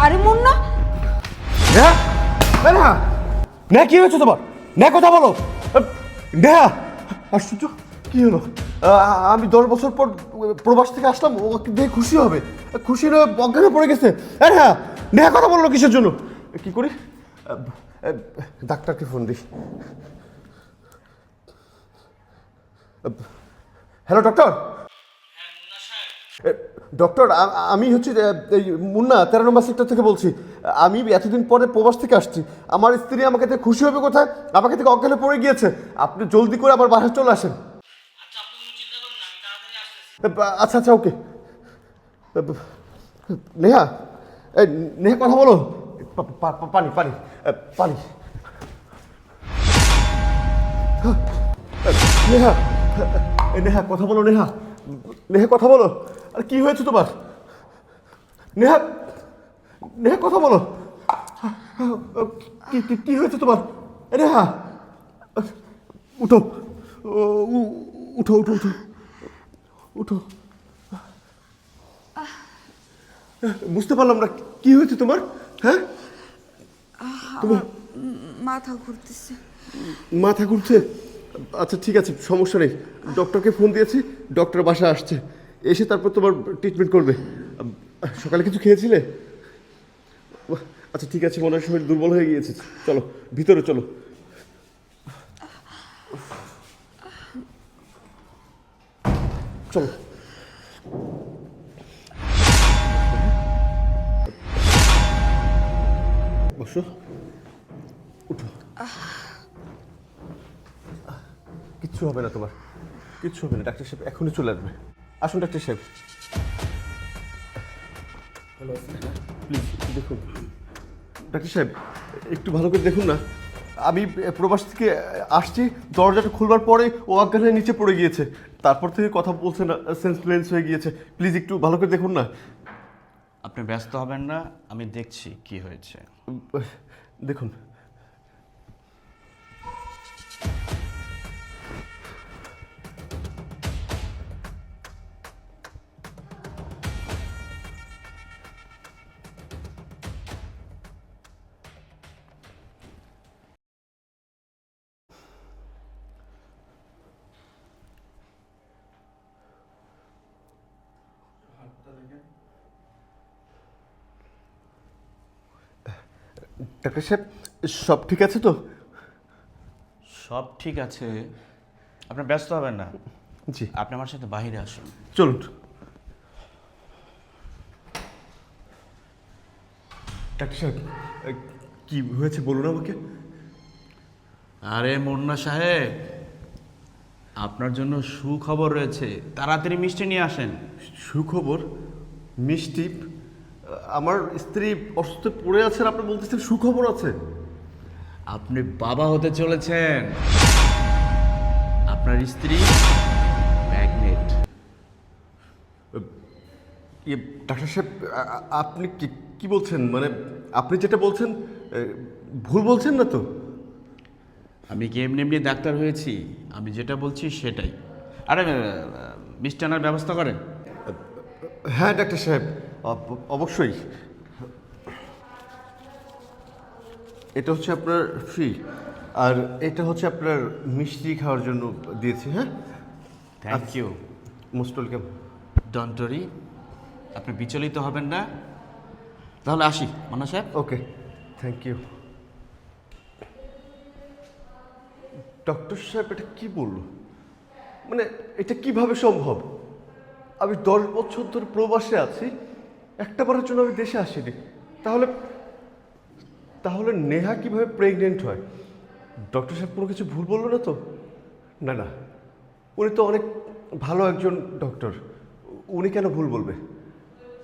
আরে মুন্না, নেহা, নেহা, নেহা কি হয়েছে তোমার? নেহা কথা বলো। নেহা, আশ্চর্য, কি হলো? আমি 10 বছর পর প্রবাস থেকে আসলাম, ওকে দেখে খুশি হবে, খুশি হয়ে অজ্ঞানে পড়ে গেছে। নেহা, নেহা কথা বললো কিসের জন্য? কি করি? ডাক্তারকে ফোন দিই। Hello doctor. ডক্টর, আমি হচ্ছে এই মুন্না 13 নম্বর সেক্টর থেকে বলছি। আমি এতদিন পরে প্রবাস থেকে আসছি। আমার স্ত্রী আমাকে থেকে খুশি হবে কোথায়? আমাকে থেকে অজ্ঞানে পড়ে গিয়েছে। আপনি জলদি করে আমার বাসায় চলে আসেন। আচ্ছা আচ্ছা, ওকে। নেহা, এই নেহা কথা বলো। পানি পানি পানি। নেহা, নেহা কথা বলো। নেহা, নেহা কথা বলো। আর কি হয়েছে তোমার? নেহা, নেহা কথা বলো। কি কি কি হয়েছে তোমার? নেহা, উঠো, উঠো উঠো উঠো উঠো। বুঝতে পারলাম না, কি হয়েছে তোমার? হ্যাঁ, আমার মাথা ঘুরতেছে। মাথা ঘুরছে? আচ্ছা ঠিক আছে, সমস্যা নেই। ডক্টরকে ফোন দিয়েছি, ডক্টর বাসা আসছে, এসে তারপর তোমার ট্রিটমেন্ট করবে। সকালে কিছু খেয়েছিলে? আচ্ছা ঠিক আছে, মনে হয় শরীর দুর্বল হয়ে গিয়েছে। চলো ভিতরে চলো। চলো। বসো, উঠো। কিচ্ছু হবে না তোমার, কিচ্ছু হবে না। ডাক্তার সাহেব এখনই চলে আসবে। আসুন ডাক্তার সাহেব। প্লিজ দেখুন ডাক্তার সাহেব, একটু ভালো করে দেখুন না। আমি প্রবাস থেকে আসছি, দরজাটা খুলবার পরে ও অজ্ঞান হয়ে নিচে পড়ে গিয়েছে। তারপর থেকে কথা বলছে না, সেন্সলেন্স হয়ে গিয়েছে। প্লিজ একটু ভালো করে দেখুন না। আপনি ব্যস্ত হবেন না, আমি দেখছি কি হয়েছে। দেখুন। ডাক্তার সাহেব, সব ঠিক আছে তো? সব ঠিক আছে, আপনি ব্যস্ত হবেন না। জি, আপনি আমার সাথে বাইরে আসুন। চলুন। ডাক্তার সাহেব, কি হয়েছে বলুন আমাকে। আরে মুন্না সাহেব, আপনার জন্য সুখবর রয়েছে, তাড়াতাড়ি মিষ্টি নিয়ে আসেন। সুখবর? মিষ্টি? আমার স্ত্রী অসুস্থ পড়ে আছেন, আপনি বলতেছেন সুখবর আছে? আপনি বাবা হতে চলেছেন, আপনার স্ত্রী প্রেগনেন্ট। ইয়ে ডাক্তার সাহেব, আপনি কি কি বলছেন? মানে আপনি যেটা বলছেন ভুল বলছেন না তো? আমি কি এমনি এমনি ডাক্তার হয়েছি? আমি যেটা বলছি সেটাই। আরে মিষ্টি আনার ব্যবস্থা করেন। হ্যাঁ ডাক্তার সাহেব, অবশ্যই। এটা হচ্ছে আপনার ফ্রি, আর এটা হচ্ছে আপনার মিষ্টি খাওয়ার জন্য দিয়েছি। হ্যাঁ, thank you. Most welcome. Don't worry, আপনি বিচলিত হবেন না। তাহলে আসি মান্না সাহেব। ওকে, থ্যাংক ইউ। ডক্টর সাহেব এটা কি বললো? মানে এটা কিভাবে সম্ভব? আমি 10 বছর ধরে প্রবাসে আছি, একটা বারের জন্য আমি দেশে আসিনি। তাহলে তাহলে নেহা কিভাবে প্রেগনেন্ট হয়? ডক্টর সাহেব কোনো কিছু ভুল বললো না তো? না না, উনি তো অনেক ভালো একজন ডক্টর, উনি কেন ভুল বলবে?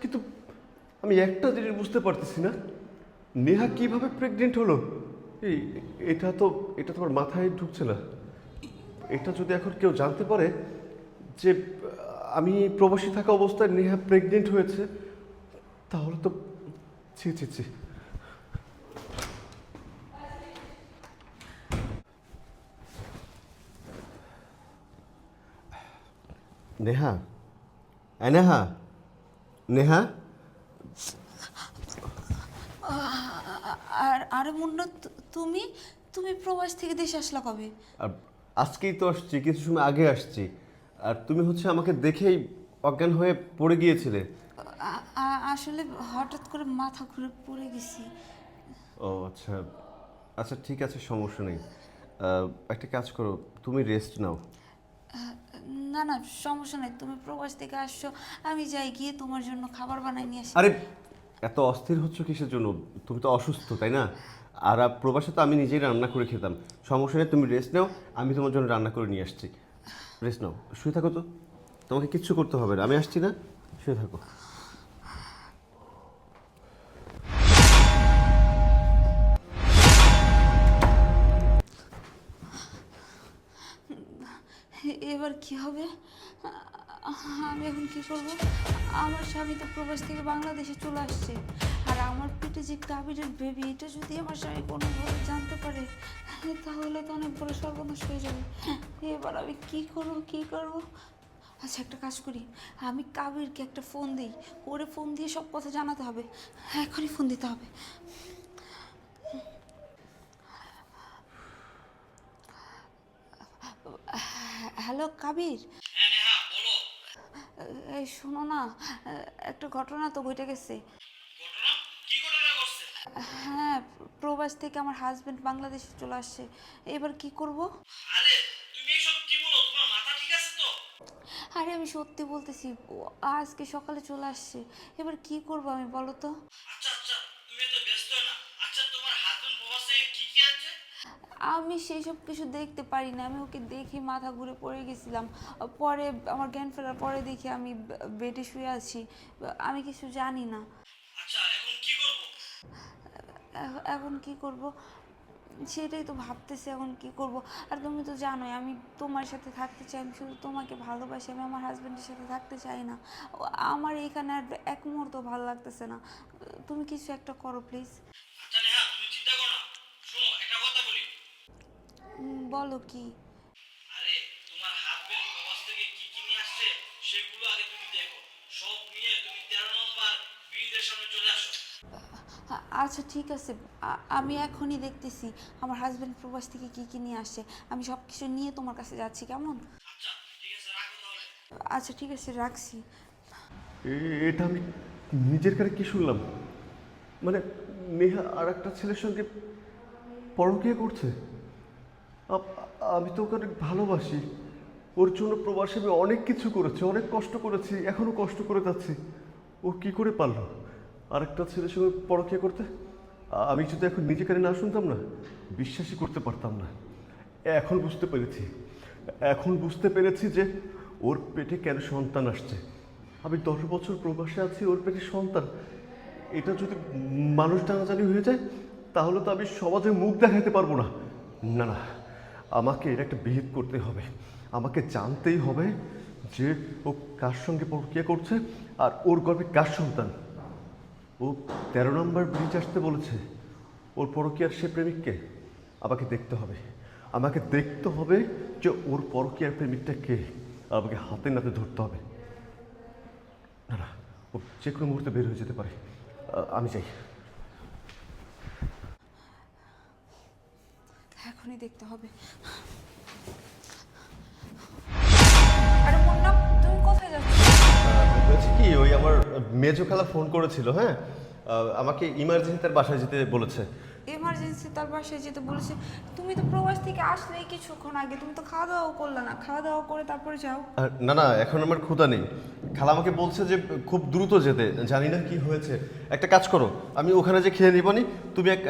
কিন্তু আমি একটা জিনিস বুঝতে পারতেছি না, নেহা কিভাবে প্রেগনেন্ট হলো? এই এটা তো আমার মাথায় ঢুকছে না। এটা যদি এখন কেউ জানতে পারে যে আমি প্রবাসী থাকা অবস্থায় নেহা প্রেগনেন্ট হয়েছে, তাহলে তো ছি ছি ছি। নেহা, নেহা, নেহা, আরে মুন্না, তুমি তুমি প্রবাস থেকে দেশে আসলা কবে? আর আজকেই তো আসছি, কিছু সময় আগে আসছি। আর তুমি হচ্ছে আমাকে দেখেই অজ্ঞান হয়ে পড়ে গিয়েছিলে। আসলে হঠাৎ করে মাথা ঘুরে পড়ে গেছি। ও আচ্ছা, আচ্ছা ঠিক আছে, সমস্যা নেই। একটা কাজ করো, তুমি রেস্ট নাও। না না, সমস্যা নেই, তুমি প্রবাস থেকে আসছো, আমি যাই গিয়ে তোমার জন্য খাবার বানাই নিয়ে আসি। আরে এত অস্থির হচ্ছ কিসের জন্য? তুমি তো অসুস্থ, তাই না? আর প্রবাসে তো আমি নিজেই রান্না করে খেতাম। সমস্যা নেই, তুমি রেস্ট নাও, আমি তোমার জন্য রান্না করে নিয়ে আসছি। রেস্ট নাও, শুয়ে থাকো তো, তোমাকে কিচ্ছু করতে হবে না, আমি আসছি না, শুয়ে থাকো। এবার কি হবে? আমি এখন কি করব? আমার স্বামী তো প্রবাস থেকে বাংলাদেশে চলে আসছে, আর আমার পেটে যে কাবিরের বেবি, এটা যদি আমার স্বামী কোনোভাবে জানতে পারে, তাহলে তো অনেক বড় সর্বনাশ হয়ে যাবে। এবার আমি কি করব, কি করব? আচ্ছা, একটা কাজ করি, আমি কাবিরকে একটা ফোন দিই, ওরে ফোন দিয়ে সব কথা জানাতে হবে, এখনই ফোন দিতে হবে। হ্যালো কাবির। হ্যাঁ নেহা বলো। এই শোনো না, একটা ঘটনা তো ঘটে গেছে। ঘটনা? কি ঘটনা ঘটছে? হ্যাঁ, প্রবাস থেকে আমার হাজবেন্ড বাংলাদেশে চলে আসছে, এবার কি করব? আরে তুমি এসব কি বলো? তোমার মাথা ঠিক আছে তো? আরে আমি সত্যি বলতেছি, ও আজকে সকালে চলে আসছে, এবার কি করব আমি, বলো তো? আচ্ছা আচ্ছা, তুমি এত ব্যস্ত হও না। আচ্ছা তোমার হাজবেন্ড প্রবাস থেকে কি কি আনছে? আমি সেই সব কিছু দেখতে পারি না, আমি ওকে দেখে মাথা ঘুরে পড়ে গেছিলাম, পরে আমার জ্ঞান ফেরার পরে দেখি আমি বেডে শুয়ে আছি, আমি কিছু জানি না। আচ্ছা এখন কি করব? এখন কি করব সেটাই তো ভাবতেছি, এখন কি করব। আর তুমি তো জানোই আমি তোমার সাথে থাকতে চাই, আমি শুধু তোমাকে ভালোবাসি, আমি আমার হাজবেন্ডের সাথে থাকতে চাই না। আমার এইখানে আর এক মুহূর্ত ভালো লাগতেছে না, তুমি কিছু একটা করো প্লিজ। আচ্ছা নেহা তুমি চিন্তা করো না। শোনো একটা কথা বলি। বলো কি? আরে তোমার হাজবেন্ড প্রবাস থেকে কি কি নিয়ে আসছে সেগুলো আগে তুমি দেখো। সব নিয়ে তুমি 13 নম্বর ব্রিজের সামনে চলে আসো। আচ্ছা ঠিক আছে, আমি এখনই দেখতেছি আমার হাজবেন্ড প্রবাস থেকে কি কি নিয়ে আসছে, আমি সব কিছু নিয়ে তোমার কাছে যাচ্ছি, কেমন? আচ্ছা ঠিক আছে রাখো তাহলে। আচ্ছা ঠিক আছে, রাখছি। এটা আমি নিজের কানে কি শুনলাম? মানে নেহা আর একটা ছেলের সঙ্গে পরকীয়া করছে? আমি তো ওকে অনেক ভালোবাসি, ওর জন্য প্রবাসে আমি অনেক কিছু করেছি, অনেক কষ্ট করেছি, এখনো কষ্ট করে যাচ্ছি। ও কি করে পারলো আরেকটা ছেলের সঙ্গে পরকীয়া করতে? আমি যদি এখন নিজে কানে না শুনতাম না, বিশ্বাসই করতে পারতাম না। এখন বুঝতে পেরেছি, এখন বুঝতে পেরেছি যে ওর পেটে কেন সন্তান আসছে। আমি 10 বছর প্রবাসে আছি, ওর পেটে সন্তান, এটা যদি মানুষ জানাজানি হয়ে যায় তাহলে তো আমি সমাজে মুখ দেখাতে পারবো না। না না, আমাকে এর একটা বিহিত করতে হবে, আমাকে জানতেই হবে যে ও কার সঙ্গে পরকীয়া করছে আর ওর গর্ভে কার সন্তান। ও 13 নম্বর ব্রিজ আসতে বলেছে, ওর পরকীয়ার সে প্রেমিককে আমাকে দেখতে হবে, আমাকে দেখতে হবে যে ওর পরকীয়ার প্রেমিকটা কে, আর আমাকে হাতে নাতে ধরতে হবে। না না, ও যে কোনো মুহূর্তে বের হয়ে যেতে পারে, আমি চাই। এখনই দেখতে হবে। আরে মুন্না, তুমি কোথায় যাচ্ছ? হয়েছে কি, ওই আমার মেজো খালা ফোন করেছিল, হ্যাঁ, আমাকে ইমার্জেন্সি তার বাসায় যেতে বলেছে। এমার্জেন্সি তার বাসায় যেতে বলেছে? তুমি তো প্রবাস থেকে আসলেই কিছুক্ষণ আগে, তুমি তো খাওয়া দাওয়া করলে না, খাওয়া দাওয়া করে তারপরে যাও। না না, এখন আমার ক্ষুধা নেই। খালা আমাকে বলছে যে খুব দ্রুত যেতে, জানি না কি হয়েছে। একটা কাজ করো, আমি ওখানে যে খেয়ে নিবনি, তুমি এক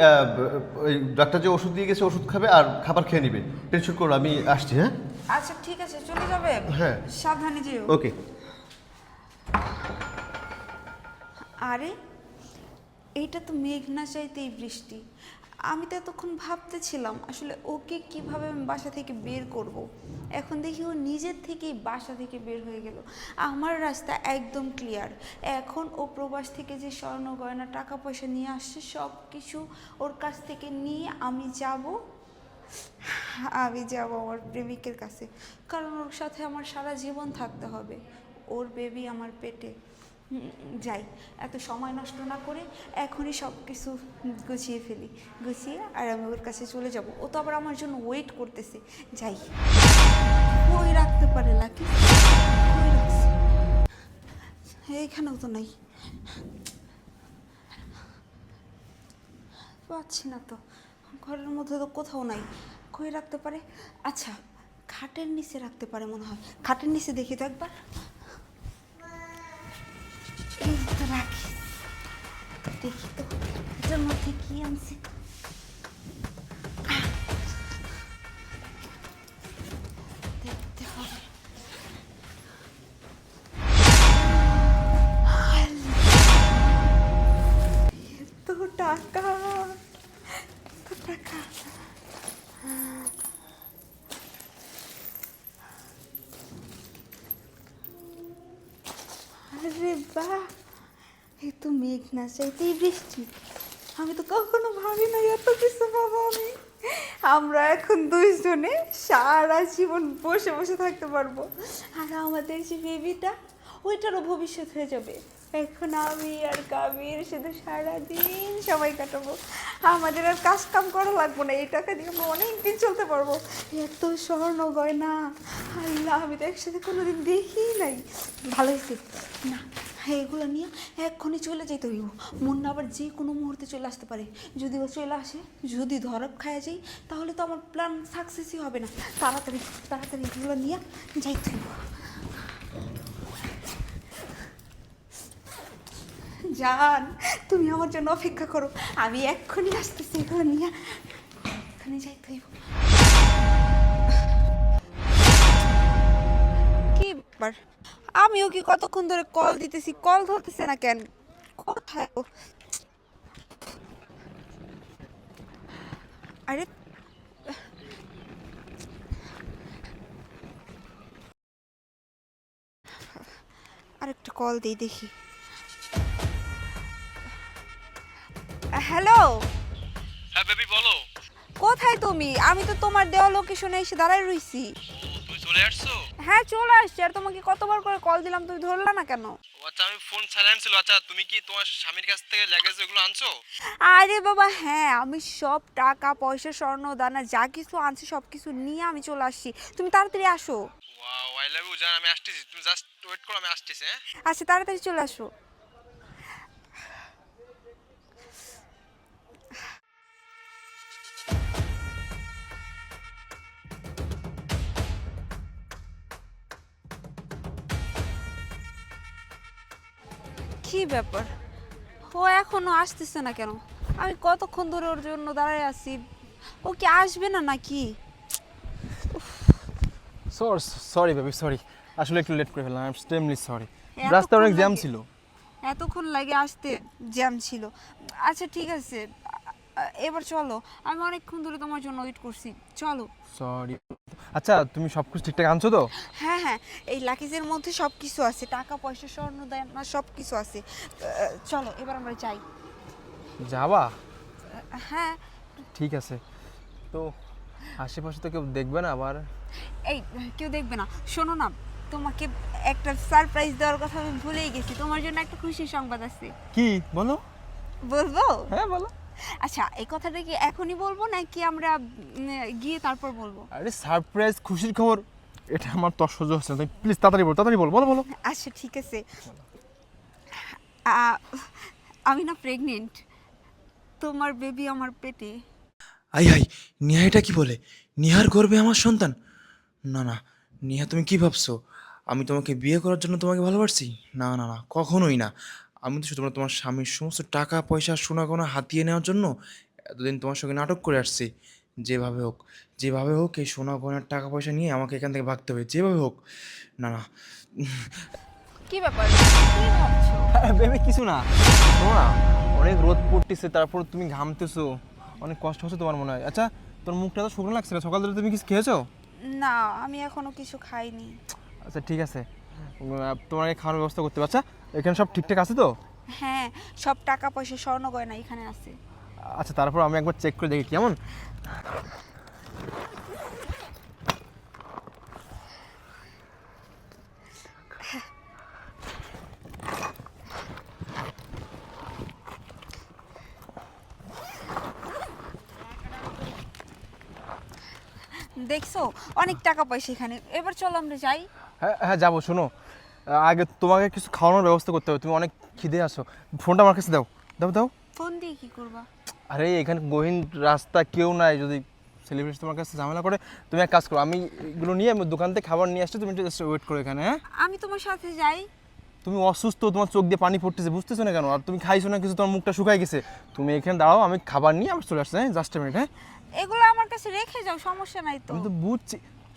ওই ডাক্তার যে ওষুধ দিয়ে গেছে ওষুধ খাবে আর খাবার খেয়ে নিবে। টেনশন করো, আমি আসছি। হ্যাঁ আচ্ছা ঠিক আছে, চলে যাবে? হ্যাঁ, সাবধানে যেও। ওকে। আরে এইটা তো মেঘ না চাইতেই বৃষ্টি। আমি তো এতক্ষণ ভাবতেছিলাম আসলে ওকে কিভাবে আমি বাসা থেকে বের করব। এখন দেখি ও নিজের থেকেই বাসা থেকে বের হয়ে গেল। আমার রাস্তা একদম ক্লিয়ার। এখন ও প্রবাস থেকে যে স্বর্ণ গয়না টাকা পয়সা নিয়ে আসছে সব কিছু ওর কাছ থেকে নিয়ে আমি যাব আমার প্রেমিকের কাছে, কারণ ওর সাথে আমার সারা জীবন থাকতে হবে। ওর বেবি আমার পেটে, যাই, এত সময় নষ্ট না করে এখনই সব কিছু গুছিয়ে ফেলি, গুছিয়ে আর আমি ওর কাছে চলে যাব। ও তো আবার আমার জন্য ওয়েট করতেছে। যাই, ওই রাখতে পারে লাকি, কই রাখছে? এইখানেও তো নাই, পাচ্ছি না তো, ঘরের মধ্যে তো কোথাও নাই। কই রাখতে পারে? আচ্ছা, খাটের নিচে রাখতে পারে মনে হয়। খাটের নিচে দেখি তো একবার। এই তো রাখি, দেখি তো এটার মধ্যে কি আনছি। দেখতে হবে। এত টাকা, এত টাকা। আরে বাহ, এই তো মেঘ না চাইতেই বৃষ্টি। আমি তো কখনো ভাবি না এত কিছু পাবো আমি। আমরা এখন দুইজনে সারা জীবন বসে বসে থাকতে পারবো, আর আমাদের যে বেবিটা ওইটারও ভবিষ্যৎ হয়ে যাবে। এখন আমি আর কাবির শুধু সারাদিন সময় কাটাবো, আমাদের আর কাজ কাম করা লাগবো না। এই টাকা দিয়ে আমরা অনেকদিন চলতে পারবো। এত স্বর্ণ গয়না, আল্লাহ, আমি তো একসাথে কোনোদিন দেখি নাই। ভালো হয়েছে না, এগুলো নিয়ে এক্ষুনি চলে যেতে হইব। মুন্না আবার যে কোনো মুহূর্তে চলে আসতে পারে। যদি ও চলে আসে, যদি ধরক খায় যাই, তাহলে তো আমার প্ল্যান সাকসেসই হবে না। তাড়াতাড়ি তাড়াতাড়ি এগুলো নিয়ে যাইতে হইব। জান, তুমি আমার জন্য অপেক্ষা করো, আমি এক্ষুনি আসতেছি। এগুলো নিয়ে এখানে যাইতে হইব। কি ব্যাপার, আমিও কি কতক্ষণ ধরে কল দিতেছি, কল ধরতেছে না কেন? কোথায় ও? আরে আরেকটা কল দিই দেখি। হ্যালো, হ্যাঁ বেবি বলো। কোথায় তুমি? আমি তো তোমার দেওয়া লোকেশনে এসে দাঁড়ায় রইছি। তুমি চলে আসছো? হ্যাঁ, চলে আসছি। আর তোমাকে কতবার করে কল দিলাম, তুমি ধরলা না কেন? ও আচ্ছা, আমি ফোন সাইলেন্ট ছিল। আচ্ছা, তুমি কি তোমার স্বামীর কাছ থেকে লাগেজ এগুলো আনছো? আরে বাবা হ্যাঁ, আমি সব টাকা পয়সা স্বর্ণ দানা যা কিছু আনছি সব কিছু নিয়ে আমি চলে আসছি। তুমি তাড়াতাড়ি আসো। ওয়াও, আই লাভ ইউ জান। আমি আসতেছি, তুমি জাস্ট ওয়েট করো, আমি আসতেছি। হ্যাঁ আচ্ছা, তাড়াতাড়ি চলে আসো। কি ব্যাপার, ও এখনো আসতেছে না কেন? আমি কতক্ষণ ধরে ওর জন্য দাঁড়ায় আছি। ও কি আসবে না নাকি? সরি বেবি, সরি, আসলে একটু লেট করে ফেললাম। I am extremely sorry. এতক্ষণ রাস্তায় অনেক জ্যাম লাগে? ছিল। এতক্ষণ লাগে আসতে? জ্যাম ছিল? আচ্ছা ঠিক আছে, এবার চলো। আমি অনেকক্ষণ ধরে তোমার জন্য ওয়েট করছি, চলো। সরি। আচ্ছা, তুমি সব কিছু ঠিকঠাক আনছো তো? হ্যাঁ হ্যাঁ, এই লাকিজের মধ্যে সব কিছু আছে, টাকা পয়সা স্বর্ণ দানা সব কিছু আছে। চলো এবার আমরা যাই। যাবা? হ্যাঁ। ঠিক আছে। তো আশেপাশে তো কেউ দেখবে না আবার? এই, কেউ দেখবে না। শোনো না, তোমাকে একটা সারপ্রাইজ দেওয়ার কথা আমি ভুলেই গেছি। তোমার জন্য একটা খুশির সংবাদ আছে। কি বলো? বলবো? হ্যাঁ বলো। আচ্ছা, এই কথাটা কি এখনই বলবো নাকি আমরা গিয়ে তারপর বলবো? আরে সারপ্রাইজ, খুশির খবর, এটা আমার তো সহ্য হচ্ছে না। তুমি প্লিজ তাড়াতাড়ি বলো, তাড়াতাড়ি বলো, বলো বলো। আচ্ছা ঠিক আছে, আমি না প্রেগনেন্ট। তোমার বেবি আমার পেটে। আই হাই, নেহা এটা কি বলে? নেহার গর্ভে আমার সন্তান? না না, নেহা তুমি কি ভাবছো? আমি তোমাকে বিয়ে করার জন্য তোমাকে ভালোবাসছি? না না না, কখনোই না। আমি তো শুধুমাত্র তোমার স্বামীর সমস্ত টাকা পয়সা সোনা গয়না হাতিয়ে নেওয়ার জন্য এতদিন তোমার সঙ্গে নাটক করে আসছি। যেভাবে হোক, যেভাবে হোক এই সোনা গয়নার টাকা পয়সা নিয়ে আমাকে এখান থেকে ভাগতে হবে, যেভাবে হোক। না না, কি ব্যাপার, কি ভাবছো? বেবি কিছু না, শোনো না, অনেক রোদ পড়তেছে, তারপর তুমি ঘামতেছো, অনেক কষ্ট হচ্ছে তোমার মনে হয়। আচ্ছা, তোর মুখটা তো শুকনো লাগছে না, সকাল ধরে তুমি কিছু খেয়েছো? না, আমি এখনো কিছু খাইনি। আচ্ছা ঠিক আছে, তোমাকে খাওয়ার ব্যবস্থা করতে হবে। আচ্ছা, এখানে সব ঠিকঠাক আছে তো? হ্যাঁ, সব টাকা পয়সা স্বর্ণ গয়না এখানে আছে। আচ্ছা, তারপর আমি একবার চেক করে দেখি কেমন। দেখছো অনেক টাকা পয়সা এখানে, এবার চলো আমরা যাই। হ্যাঁ হ্যাঁ যাবো। শোনো, আগে তোমাকে কিছু খাওয়ানোর ব্যবস্থা করতে হবে, তুমি অনেক খিদে আসো। ফোনটা আমার কাছে দাও, দাও দাও। ফোন দিয়ে কি করবা? আরে এখানে গহীন রাস্তা, কেউ নাই, যদি সেলিব্রিটি তোমার কাছে ঝামেলা করে, তুমি এক কাজ করো, আমি এগুলো নিয়ে আমি দোকান থেকে খাবার নিয়ে আসছি, তুমি জাস্ট ওয়েট করো এখানে। হ্যাঁ আমি তোমার সাথে যাই। তুমি অসুস্থ, তোমার চোখ দিয়ে পানি পড়তেছে, বুঝতেছো না কেন? আর তুমি খাইছো না কিছু, তোমার মুখটা শুকাই গেছে। তুমি এখানে দাঁড়াও, আমি খাবার নিয়ে আমার চলে আসছি। হ্যাঁ জাস্ট মিনিট। হ্যাঁ এগুলো আমার কাছে রেখে যাও, সমস্যা নাই তো। আমি তো বুঝছি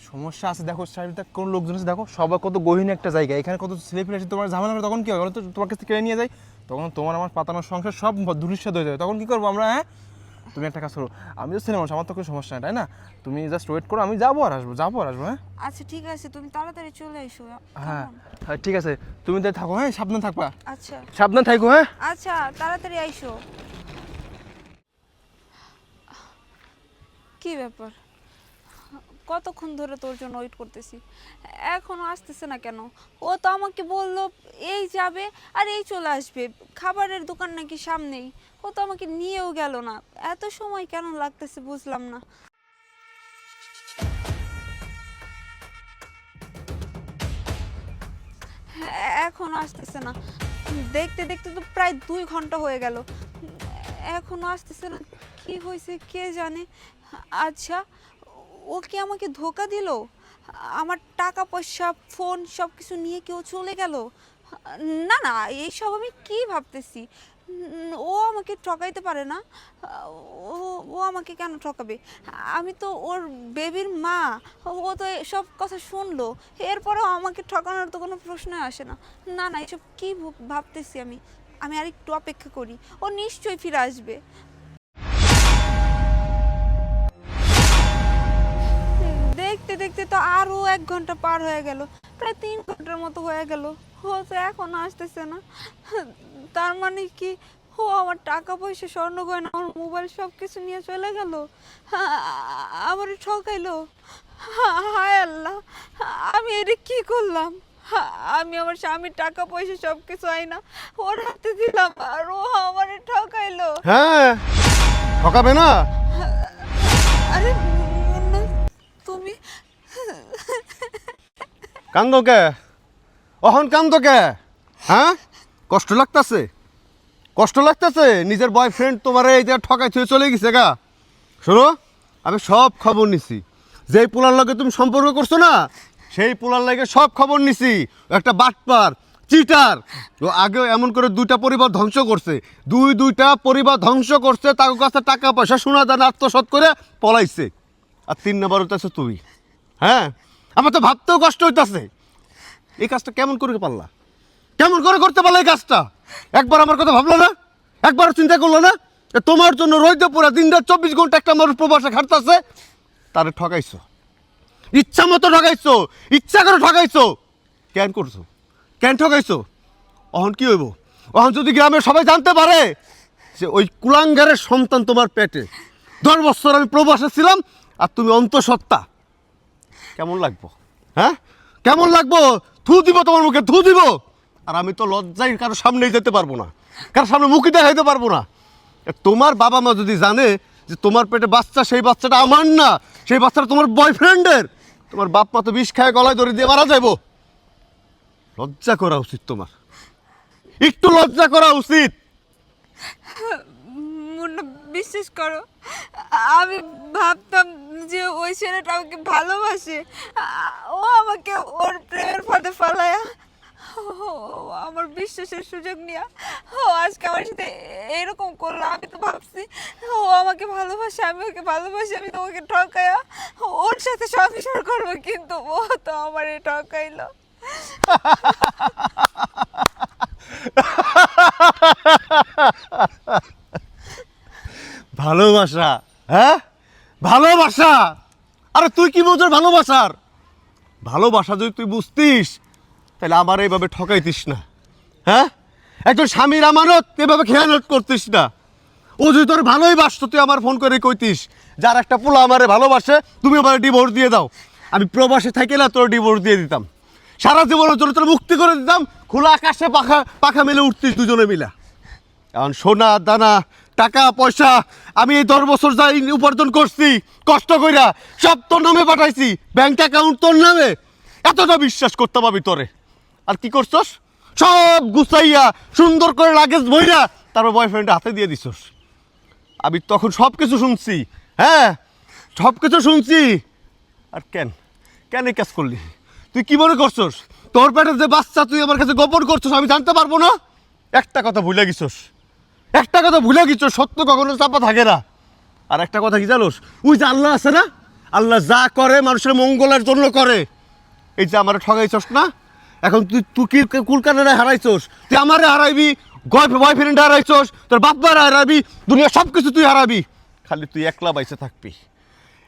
সমস্যা আছে। দেখো সাইডে কোন লোকজন আছে, দেখো সবার কত গহীন একটা জায়গা, এখানে কত সেলিব্রিটি আছে, তোমার ঝামেলা করে তখন কি হবে? তো তোমার কাছে কেড়ে নিয়ে যায়, তখন তোমার আমার পাতানোর সংসার সব ধূলিসাৎ হয়ে যাবে, তখন কি করবো আমরা? হ্যাঁ তুমি একটা কাজ করো, আমি তো ছেলে মানুষ, আমার তো কোনো সমস্যা নেই, তাই না? তুমি জাস্ট ওয়েট করো, আমি যাবো আর আসবো, যাবো আর আসবো। হ্যাঁ আচ্ছা ঠিক আছে, তুমি তাড়াতাড়ি চলে এসো। হ্যাঁ কেমন? হ্যাঁ ঠিক আছে, তুমি তাই থাকো। হ্যাঁ সাবধান থাকবা, আচ্ছা সাবধান থাকো। হ্যাঁ আচ্ছা, তাড়াতাড়ি আইসো। কি ব্যাপার, কতক্ষণ ধরে তোর জন্য ওয়েট করতেছি, এখনো আসতেছে না কেন? ও তো আমাকে বললো এই যাবে আর এই চলে আসবে, খাবারের দোকান নাকি সামনেই। ও তো আমাকে নিয়েও গেল না, এত সময় কেন লাগতেছে বুঝলাম না। এখনো আসতেছে না, দেখতে দেখতে তো প্রায় 2 ঘন্টা হয়ে গেল, এখনো আসতেছে না। কি হয়েছে কে জানে। আচ্ছা, ও কি আমাকে ধোকা দিল? আমার টাকা পয়সা ফোন সব কিছু নিয়ে কেউ চলে গেল? না না, এইসব আমি কি ভাবতেছি। ও আমাকে ঠকাইতে পারে না। ও ও আমাকে কেন ঠকাবে? আমি তো ওর বেবির মা। ও তো সব কথা শুনলো, এরপরেও আমাকে ঠকানোর তো কোনো প্রশ্নই আসে না। না না, এসব কি ভাবতেছি আমি। আমি আর একটু অপেক্ষা করি, ও নিশ্চয়ই ফিরে আসবে। দেখতে দেখতে তো আরও 1 ঘন্টা পার হয়ে গেল, প্রায় 3 ঘন্টার মতো হয়ে গেল, ও তো এখনো আসতেছে না। তার মানে কি ও আমার টাকা পয়সা, স্বর্ণ গয়না, আমার মোবাইল সব কিছু নিয়ে চলে গেল, আমার ঠকাইলো। হায় আল্লাহ, আমি এটা কি করলাম? আমি আমার স্বামীর টাকা পয়সা সব কিছু আইনা ওর হাতে দিলাম, আর ও আমার ঠকাইলো। হ্যাঁ, ঠকাবে না? আরে মুন্না, তুমি কান্দো কে? অহন কান্দো কে? হ্যাঁ, কষ্ট লাগতাছে? কষ্ট লাগতেছে? নিজের বয়ফ্রেন্ড তোমার এই যে ঠকাই থুয়ে চলে গেছে গা। শোনো, আমি সব খবর নিছি, যেই পোলার লগে তুমি সম্পর্ক করছো না, সেই পোলার লাগে সব খবর নিছি। একটা বাটপার, চিটার, ও আগেও এমন করে 2টা পরিবার ধ্বংস করছে, 2টা পরিবার ধ্বংস করছে, তার কাছে টাকা পয়সা সোনা দানা আত্মসাৎ করে পলাইছে। আর 3 নাম্বার হইতেছে তুমি। হ্যাঁ, আমার তো ভাবতেও কষ্ট হইতাছে, এই কাজটা কেমন করে পারলা? কেমন করে করতে পারলা এই কাজটা? একবার আমার কথা ভাবলো না? একবার চিন্তা করলো না? তোমার জন্য রইতে পুরা দিনটা 24 ঘন্টা একটা মানুষ প্রবাসে খাটতেছে, তারে ঠকাইছো, ইচ্ছা মতো ঠকাইছো, ইচ্ছা করে ঠকাইছো। কেন করছো? কেন ঠকাইছো? অহন কি হইব? অহন যদি গ্রামের সবাই জানতে পারে যে ওই কুলাঙ্গারের সন্তান তোমার পেটে, 10 বছর আমি প্রবাসে ছিলাম আর তুমি অন্তঃসত্ত্বা, কেমন লাগবো? হ্যাঁ কেমন লাগবো? থু দিব তোমার মুখে, থু দিব। আর আমি তো লজ্জায় কারোর সামনেই যেতে পারবো না, কারোর সামনে মুখই দেখাইতে পারবো না। তোমার বাবা মা যদি জানে যে তোমার পেটে বাচ্চা, সেই বাচ্চাটা আমার না, সেই বাচ্চাটা তোমার বয়ফ্রেন্ডের, তোমার বাপ মা তো বিষ খায় গলায় ধরে দিয়ে মারা যাইব। লজ্জা করা উচিত তোমার, একটু লজ্জা করা উচিত। মুন্না, বিশ্বাস করো, আমি ভাবতাম যে ওই ছেলেটা আমাকে ভালোবাসে, ও আমাকে ওর প্রেমের ফাঁদে ফেলায়া আমার বিশ্বাসের সুযোগ নিয়ে ও আজকে আমার সাথে এরকম করলো। আমি তো ভাবছি ও আমাকে ভালোবাসে, আমি ওকে ভালোবাসি, আমি তোমাকে ঠকায়া ওর সাথে সংসার করবো, কিন্তু ও তো আমার ঠকাইলো। ভালোবাসা? হ্যাঁ, ভালোবাসা? আরে তুই কি বোঝার ভালোবাসার? ভালোবাসা যদি তুই বুঝতিস তাহলে আমার এইভাবে ঠকাইতিস না। হ্যাঁ, একজন স্বামীর আমানত এভাবে খেয়ানত করতিস না। ও যদি তোর ভালোই বাসতো, তুই আমার ফোন করে কইতিস যার একটা পোলা আমারে ভালোবাসে, তুমি আমার ডিভোর্স দিয়ে দাও। আমি প্রবাসে থাকি না, তোর ডিভোর্স দিয়ে দিতাম, সারা জীবনের জন্য তোর মুক্তি করে দিতাম, খোলা আকাশে পাখা পাখা মেলে উঠতিস দুজনে মিলা। এখন সোনা দানা টাকা পয়সা আমি এই 10 বছর যাই উপার্জন করছি কষ্ট কইরা, সব তোর নামে পাঠাইছি, ব্যাংক অ্যাকাউন্ট তোর নামে। এতটা বিশ্বাস করতে পারবি তোরে? আর কি করছস? সব গুছাইয়া সুন্দর করে লাগেজ বইরা তারপর বয়ফ্রেন্ডের হাতে দিয়ে দিছস। আমি তখন সব কিছু শুনছি, হ্যাঁ সব কিছু শুনছি। আর কেন কেন এই কাজ করলি? তুই কি মনে করছস তোর পেটের যে বাচ্চা তুই আমার কাছে গোপন করছস আমি জানতে পারবো না? একটা কথা ভুলে গেছস, একটা কথা ভুলে গেছস, সত্য কখনো চাপা থাকে না। আর একটা কথা কি জানোস? ওই যে আল্লাহ আছে না, আল্লাহ যা করে মানুষের মঙ্গলের জন্য করে। এই যে আমার ঠগাইছস না, এখন তুই তুই কি কুলকানারে হারাইছস, তুই আমারে হারাইবি, বয়ফ্রেন্ড হারাইছস, তোর বাপ্পারে হারাবি, দুনিয়া সব কিছু তুই হারাবি। খালি তুই একলা বাইসে থাকবি,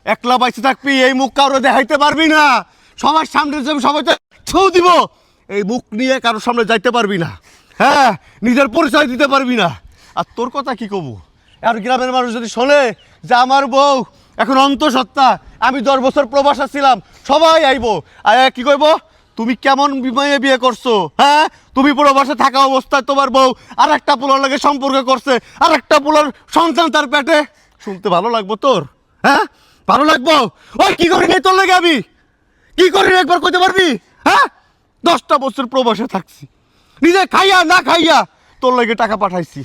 একলা বাইসে থাকবি। এই মুখ কারো দেখাইতে পারবি না, সবার সামনে যাবে, সবাই তো ছৌ দিব। এই মুখ নিয়ে কারোর সামনে যাইতে পারবি না, হ্যাঁ নিজের পরিচয় দিতে পারবি না। আর তোর কথা কি কব? আর গ্রামের মানুষ যদি শোনে যে আমার বউ এখন অন্তঃসত্ত্বা, আমি 10 বছর প্রবাসে ছিলাম, সবাই আইব আয় কি কইব, তুমি কেমন বিমায়ে বিয়ে করছো? হ্যাঁ তুমি প্রবাসে থাকা অবস্থায় তোমার বউ আর একটা পোলার লাগে সম্পর্ক করছে, আর একটা পোলার সন্তান তার পেটে। শুনতে ভালো লাগবো তোর? হ্যাঁ ভালো লাগবো? ওই কি করি নাই তোর লাগে আমি, কি করি একবার কইতে পারবি? হ্যাঁ 10টা বছর প্রবাসে থাকছি, নিজে খাইয়া না খাইয়া তোর লাগে টাকা পাঠাইছি,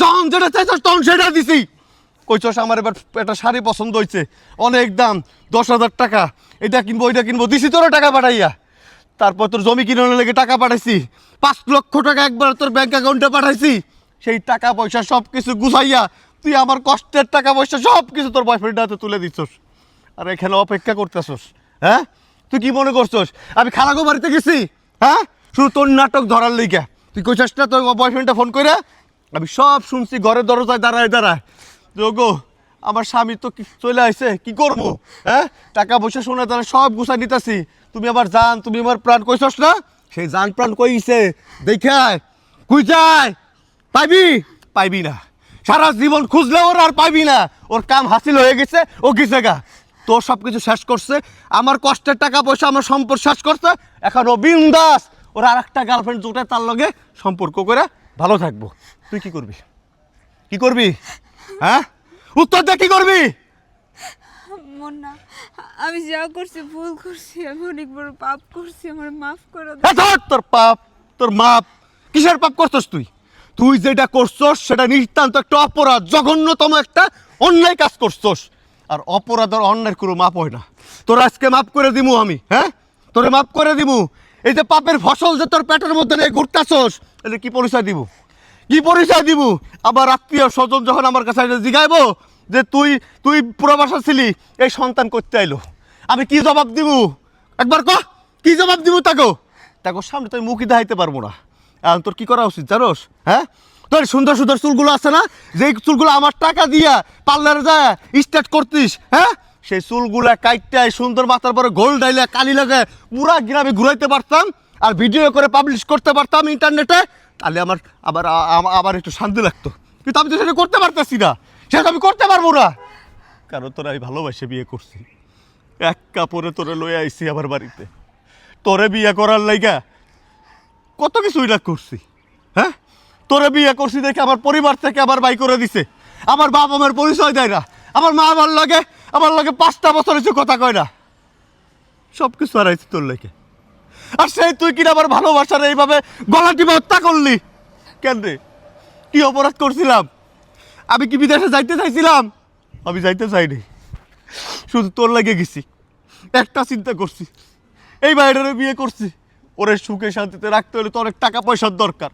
যখন যেটা চাইছস তখন সেটা দিছি। কইছস আমার এবার একটা শাড়ি পছন্দ হয়েছে, অনেক দাম, 10,000 টাকা, এটা কিনবো ওইটা কিনবো, দিছি তোর টাকা পাঠাইয়া। তারপর তোর জমি কিনার লেগে টাকা পাঠাইছি, 5 লক্ষ টাকা একবার তোর ব্যাংক অ্যাকাউন্টে পাঠাইছি। সেই টাকা পয়সা সব কিছু গুছাইয়া তুই আমার কষ্টের টাকা পয়সা সব কিছু তোর বয়ফ্রেন্ডের হাতে তুলে দিচ্ছস। আর এখানে অপেক্ষা করতেছস। হ্যাঁ তুই কি মনে করছস আমি খালাগো বাড়িতে গেছি? হ্যাঁ শুধু তোর নাটক ধরার লিগা। তুই কইছস না তোর বয়ফ্রেন্ডটা ফোন করে? আমি সব শুনছি, ঘরের দরজায় দাঁড়ায় দাঁড়ায়, যোগো আমার স্বামী তো চলে আসছে, কি করবো? হ্যাঁ টাকা পয়সা শোনা তারা সব গুছাই নিতেছি, তুমি আমার জান, তুমি আমার প্রাণ, কইছস না? সেই জান প্রাণ কইছে দেখায়, কই যায় পাইবি? পাইবি না, সারা জীবন খুঁজলে ওর আর পাইবি না। ওর কাম হাসিল হয়ে গেছে, ও গেছে গা, তোর সব কিছু শেষ করছে, আমার কষ্টের টাকা পয়সা আমার সম্পর্ক শেষ করছে। এখন ও বিন্দাস, ওর আর একটা গার্লফ্রেন্ড জোটে তার লগে সম্পর্ক করে ভালো থাকবো। তুই কি করবি? কি করবি? হ্যাঁ উত্তর দে, কি করবি? মুন্না, আমি যা করছি ভুল করছি, আমি অনেক বড় পাপ করছি, আমার মাফ করে দাও। এ ধর তোর পাপ, তোর মাপ, কিসের পাপ করছস তুই? তুই যেটা করছস সেটা নিতান্ত একটা অপরাধ, জঘন্যতম একটা অন্যায় কাজ করছস। আর অপরাধ আর অন্যায়ের কোনো মাপ হয় না। তোর আজকে মাপ করে দিমু আমি, হ্যাঁ তোরে মাপ করে দিমু। এই যে পাপের ফসল যে তোর পেটের মধ্যে নিয়ে ঘুরতাছস, এলে কি পরিচয় দিব? কি পরিচয় দিব? আবার আত্মীয় স্বজন যখন আমার কাছে জিগাইবো যে তুই তুই প্রবাসে ছিলি, এই সন্তান করতে আইলো, আমি কি জবাব দিব? একবার কহ, কি জবাব দিব তাকে? তাকে সামনে তুই মুখই দেখাইতে পারবো না। এখন তোর কি করা উচিত জানোস? হ্যাঁ তোর সুন্দর সুন্দর চুলগুলো আছে না, যেই চুলগুলো আমার টাকা দিয়া পার্লারে যায় স্টার্ট করতিস, হ্যাঁ সেই চুলগুলা কাইটায় সুন্দর মাথার পরে গোল ডাইলে কালি লাগে পুরা গ্রামে ঘুরাইতে পারতাম, আর ভিডিও করে পাবলিশ করতে পারতাম ইন্টারনেটে, তাহলে আমার আবার আবার একটু শান্তি লাগতো। কিন্তু আমি তো সেটা করতে পারতেছি না, সেটা আমি করতে পারবো না, কারণ তোরা আমি ভালোবাসে বিয়ে করছি। এক কাপড়ে তোরে লয়ে আইছি আমার বাড়িতে, তোরে বিয়ে করার লাইগা কত কিছু ইলাক করছি। হ্যাঁ তোরে বিয়ে করছি দেখে আমার পরিবার থেকে আবার বাই করে দিছে, আমার বাপ আমার পরিচয় দেয় না, আমার মা আমার লাগে 5টা বছর হয়েছে কথা কয় না, সব কিছু হারাইছি তোর লেগে। আর সেই তুই কিনা আমার ভালোবাসার এইভাবে গলা টিপে হত্যা করলি কেন রে? কি অপরাধ করছিলাম? আমি কি বিদেশে যাইতে চাইছিলাম? আমি যাইতে চাইনি, শুধু তোর লাগে গেছি। একটা চিন্তা করছি, এই বাইরে বিয়ে করছি, ওরে সুখে শান্তিতে রাখতে হলে তো অনেক টাকা পয়সার দরকার।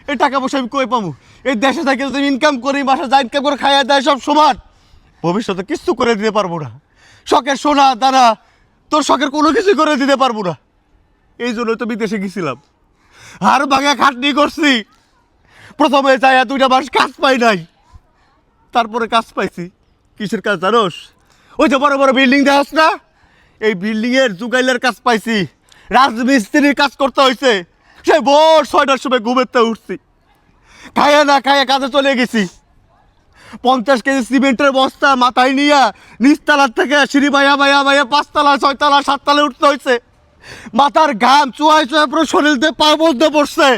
এই টাকা পয়সা আমি কই পাবো? এই দেশে থেকে যদি ইনকাম করি, মাসে যা ইনকাম করে খাইয়া দেয় সব সমান, ভবিষ্যতে কিচ্ছু করে দিতে পারবো না। শখের সোনা দানা, তোর শখের কোনো কিছু করে দিতে পারবো না। এই জন্যই তো বিদেশে গেছিলাম, হাড় ভাঙা খাটনি করছি। প্রথমে যাইয়া 2টা মাস কাজ পাই নাই, তারপরে কাজ পাইছি। কিসের কাজ জানোস? ওই যে বড় বড় বিল্ডিং দেখাস না, এই বিল্ডিংয়ের জুগাইলের কাজ পাইছি, রাজমিস্ত্রির কাজ করতে হয়েছে। সেই ভোর 6টার সময় ঘুমেতে উঠছি, খাইয়া না খাইয়া কাজে চলে গেছি। 50 কেজি সিমেন্টের বস্তা মাথায় নিয়ে নিচতলার থেকে সিঁড়ি বাইয়া 5 তলা 6 তলা 7 তলায় উঠতে হয়েছে। মাথার ঘাম চুয়ায় পুরো শরীর দিয়ে পা বলতে পড়ছে।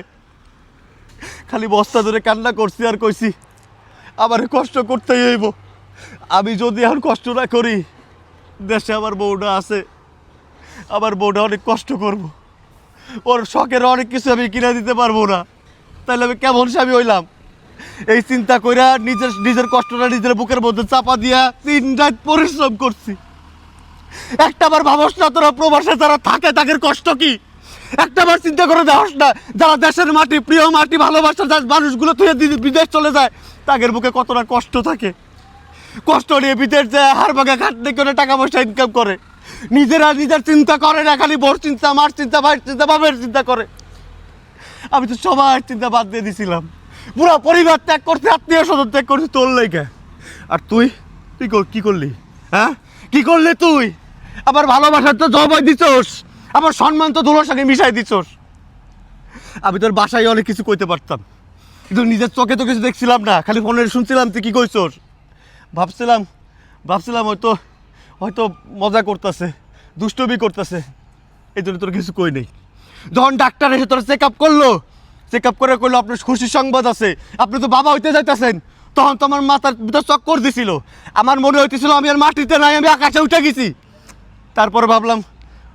খালি বস্তা ধরে কান্না করছি আর কইছি, আমার কষ্ট করতেই হইব। আমি যদি এখন কষ্ট না করি, দেশে আমার বউটা আছে, আমার বউটা অনেক কষ্ট করব, ওর শখের অনেক কিছু আমি কিনে দিতে পারবো না, তাহলে আমি কেমন স্বামী হইলাম? এই চিন্তা কইরা নিজের কষ্টটা নিজের বুকের মধ্যে চাপা দিয়া 3 রাত পরিশ্রম করছি। একটাবার ভাবস না তোরা প্রবাসে যারা থাকে তাদের কষ্ট কি? একটাবার চিন্তা করে দেখস না যারা দেশের মাটি, প্রিয় মাটি, ভালোবাসার মানুষগুলো তুই বিদেশ চলে যায়, তাদের বুকে কতটা কষ্ট থাকে। কষ্ট নিয়ে বিদেশ যায়, হাড় ভাঙা খাটনি করে টাকা পয়সা ইনকাম করে, নিজের চিন্তা করে না, খালি বোর চিন্তা, মার চিন্তা, ভাইয়ের চিন্তা, বাপের চিন্তা করে। আমি তো সবার চিন্তা বাদ দিয়ে দিছিলাম, পুরো পরিবার ত্যাগ করতে, আত্মীয় স্বজন ত্যাগ করতে তোর লেগে। আর তুই তুই কি করলি? হ্যাঁ, কি করলি তুই? আমার ভালোবাসার তো জবাই দিছস, আমার সম্মান তো ধুলোর সঙ্গে মিশাই দিছস। আমি তোর বাসায় অনেক কিছু কইতে পারতাম, কিন্তু নিজের চোখে তো কিছু দেখছিলাম না, খালি ফোনে শুনছিলাম তুই কি কইছস। ভাবছিলাম হয়তো মজা করতেছে, দুষ্টমি করতেছে, এই জন্য তোর কিছু কই নেই। যখন ডাক্তার এসে তোর চেক আপ করলো, চেক আপ করে কইলো আপনার খুশির সংবাদ আছে, আপনি তো বাবা হইতে যাইতেছেন, তখন তো আমার মাথার ভিতর চক্কর দিছিল, আমার মনে হইতেছিল আমি আর মাটিতে নাই, আমি আকাশে উঠে গেছি। তারপরে ভাবলাম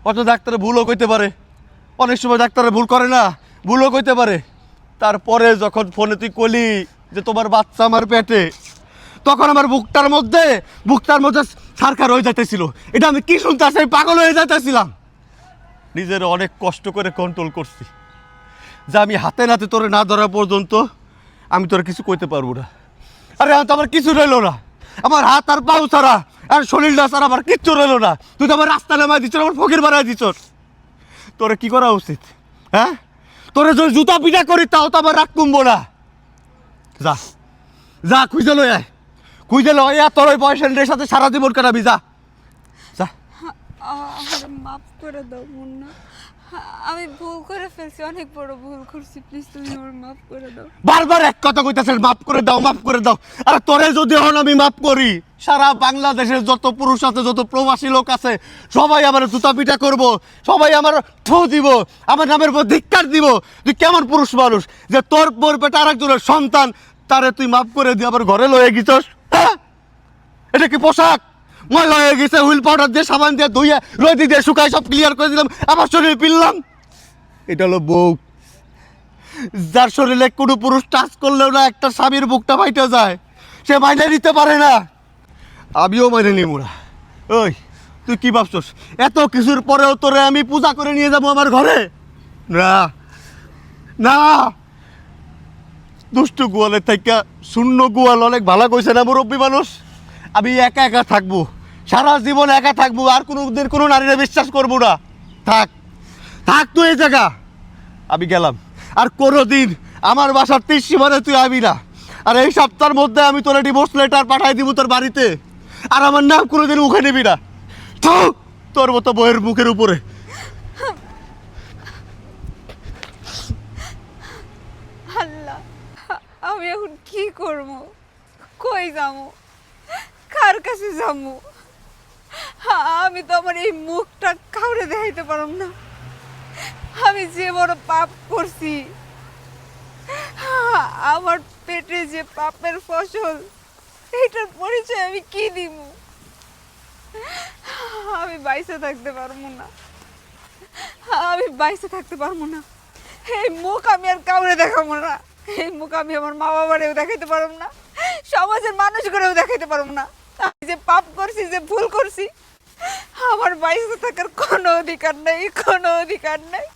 অত ডাক্তারে ভুলও কইতে পারে, অনেক সময় ডাক্তারে ভুল করে না, ভুলও কইতে পারে। তারপরে যখন ফোনে তুই কইলি যে তোমার বাচ্চা আমার পেটে, তখন আমার বুকটার মধ্যে সারকার হয়ে যাইতেছিল। এটা আমি কি শুনতে আসি, আমি পাগল হয়ে যাইতেছিলাম। নিজের অনেক কষ্ট করে কন্ট্রোল করছি, যে আমি হাতে নাতে তোরে না ধরা পর্যন্ত আমি তোরে কিছু কইতে পারবো না। আরে তো আমার কিছু রইলো না, আমার হাত আর পাও ছাড়া আর শরীরটা ছাড়া আমার কিচ্ছু রইলো না। তুই তো আমার রাস্তা নামায় দিচ্ছ, আমার ফকির বানায় দিচ্ছ। তোরে কি করা উচিত? হ্যাঁ, তোরে যদি জুতা পিটা করি তাও তো আমার রাগ কমবো না। যা যা, খুঁজে লই আয়, খুঁজে লই আয়, তোর ওই বয়ফ্রেন্ডের সাথে সারা জীবন কাটাবি, যা যা। আমার মাফ করে দাও মুন্না, আমি ভুল করে ফেলছি, অনেক বড় ভুল করছি, প্লিজ তুমি আমার মাফ করে দাও। বারবার এক কথা কইতাছেন মাফ করে দাও, মাফ করে দাও। আর তোরে যদি এখন আমি মাফ করি, সারা বাংলাদেশের যত পুরুষ আছে, যত প্রবাসী লোক আছে, সবাই আমার জুতা পিটা করবো, সবাই আমার ঠো দিব, আমার নামের উপর ধিক্কার দিব। তুই কেমন পুরুষ মানুষ যে তোর বোর পেটে আরেকজনের সন্তান, তারে তুই মাফ করে দিয়ে আবার ঘরে লয়ে গেছস? হ্যাঁ, এটা কি পোশাক? ময়লা হয়ে গেছে, হুইল পাউডার দিয়ে, সাবান দিয়ে ধুইয়া রোদি দিয়ে শুকাই সব ক্লিয়ার করে দিলাম, আবার শরীরে পিনলাম। এটা হলো বউ, যার শরীরে কোনো পুরুষ টাচ করলেও না একটা স্বামীর বুকটা ফাইটে যায়, সে মাইনে নিতে পারে না। আমিও মাইনে নিব না। ওই তুই কি ভাবছস এত কিছুর পরেও তোরে আমি পূজা করে নিয়ে যাবো আমার ঘরে? না না, দুষ্টু গোয়ালের থেকে শূন্য গোয়াল অনেক ভালো কইছে না মুরব্বী মানুষ। আমি একা একা থাকবো, সারা জীবন একা থাকবো, আর কোনোদিন কোনো নারীরা বিশ্বাস করবো না। থাক তুই এই জায়গা, আমি গেলাম। আর কোনোদিন আমার বাসার 30 সীমানে তুই আবি না। আর এই সপ্তাহের মধ্যে আমি তোর ডিভোর্স লেটার পাঠাই দিব তোর বাড়িতে, আর আমার নাম কোনোদিন মুখে নিবি না। তোর মতো বইয়ের মুখের উপরে। আল্লাহ, আমি এখন কি করব? কই যাবো? কার কাছে যাবো? আমি তো আমার এই মুখটা কাউরে দেখাইতে পারব না। আমি যে বড় পাপ করছি, আমার পেটে যে পাপের ফসল, এটার পরিচয় আমি কি দিব? আমি বাইসে থাকতে পারবো না, আমি বাইসে থাকতে পারবো না। এই মুখ আমি আর কাউরে দেখাবো না, এই মুখ আমি আমার মা বাবারেও দেখাইতে পারবো না, সমাজের মানুষগুলোও দেখাইতে পারবো না। আমি যে পাপ করছি, যে ভুল করছি, আমার বাইসে থাকার কোনো অধিকার নেই, কোনো অধিকার নেই।